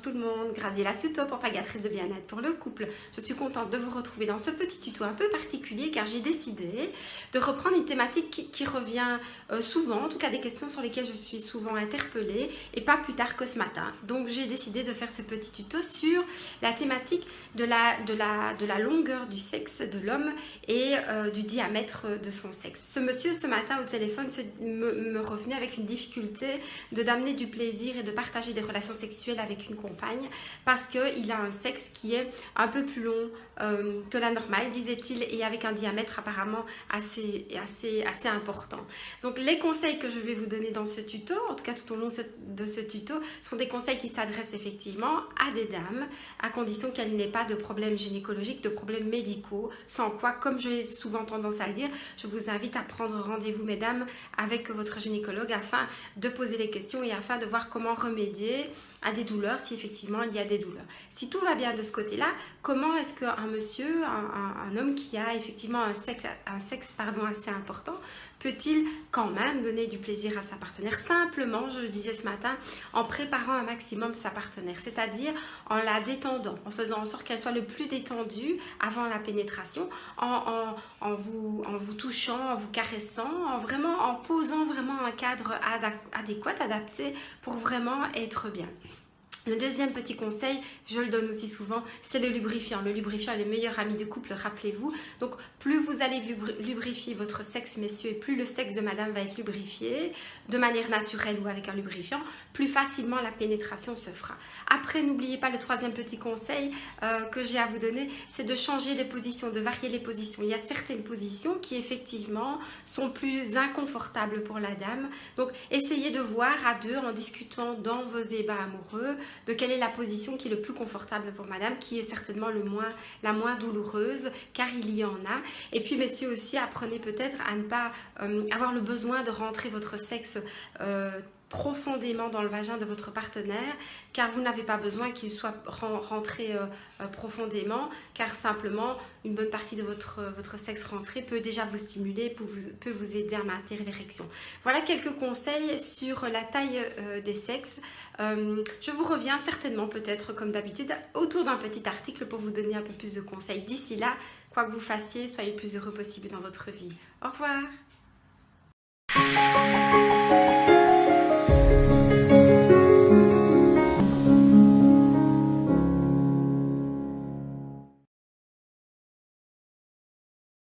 Bonjour tout le monde, Graziella Suto, propagatrice de bien-être pour le couple. Je suis contente de vous retrouver dans ce petit tuto un peu particulier car j'ai décidé de reprendre une thématique qui revient souvent, en tout cas des questions sur lesquelles je suis souvent interpellée et pas plus tard que ce matin. Donc j'ai décidé de faire ce petit tuto sur la thématique de la longueur du sexe de l'homme et du diamètre de son sexe. Ce monsieur ce matin au téléphone me revenait avec une difficulté d'amener du plaisir et de partager des relations sexuelles avec une compagne parce qu'il a un sexe qui est un peu plus long que la normale, disait-il, et avec un diamètre apparemment assez important. Donc les conseils que je vais vous donner dans ce tuto, en tout cas tout au long de ce tuto, sont des conseils qui s'adressent effectivement à des dames, à condition qu'elles n'aient pas de problèmes gynécologiques, de problèmes médicaux, sans quoi, comme j'ai souvent tendance à le dire, je vous invite à prendre rendez-vous, mesdames, avec votre gynécologue afin de poser les questions et afin de voir comment remédier à des douleurs si effectivement il y a des douleurs. Si tout va bien de ce côté-là, comment est-ce qu'un monsieur, un homme qui a effectivement un sexe assez important, peut-il quand même donner du plaisir à sa partenaire simplement, je le disais ce matin, en préparant un maximum sa partenaire, c'est-à-dire en la détendant, en faisant en sorte qu'elle soit le plus détendue avant la pénétration, en vous touchant, en vous caressant, en posant vraiment un cadre adéquat, adapté pour vraiment être bien. Le deuxième petit conseil, je le donne aussi souvent, c'est le lubrifiant. Le lubrifiant est le meilleur ami du couple, rappelez-vous. Donc, plus vous allez lubrifier votre sexe, messieurs, et plus le sexe de madame va être lubrifié, de manière naturelle ou avec un lubrifiant, plus facilement la pénétration se fera. Après, n'oubliez pas le troisième petit conseil que j'ai à vous donner, c'est de changer les positions, de varier les positions. Il y a certaines positions qui, effectivement, sont plus inconfortables pour la dame. Donc, essayez de voir à deux, en discutant dans vos ébats amoureux, de quelle est la position qui est le plus confortable pour madame, qui est certainement la moins douloureuse, car il y en a. Et puis messieurs aussi, apprenez peut-être à ne pas avoir le besoin de rentrer votre sexe profondément dans le vagin de votre partenaire, car vous n'avez pas besoin qu'il soit rentré profondément, car simplement une bonne partie de votre sexe rentré peut déjà vous stimuler, peut vous aider à maintenir l'érection. Voilà quelques conseils sur la taille des sexes. Je vous reviens certainement, peut-être comme d'habitude, autour d'un petit article pour vous donner un peu plus de conseils. D'ici là, quoi que vous fassiez, soyez le plus heureux possible dans votre vie. Au revoir.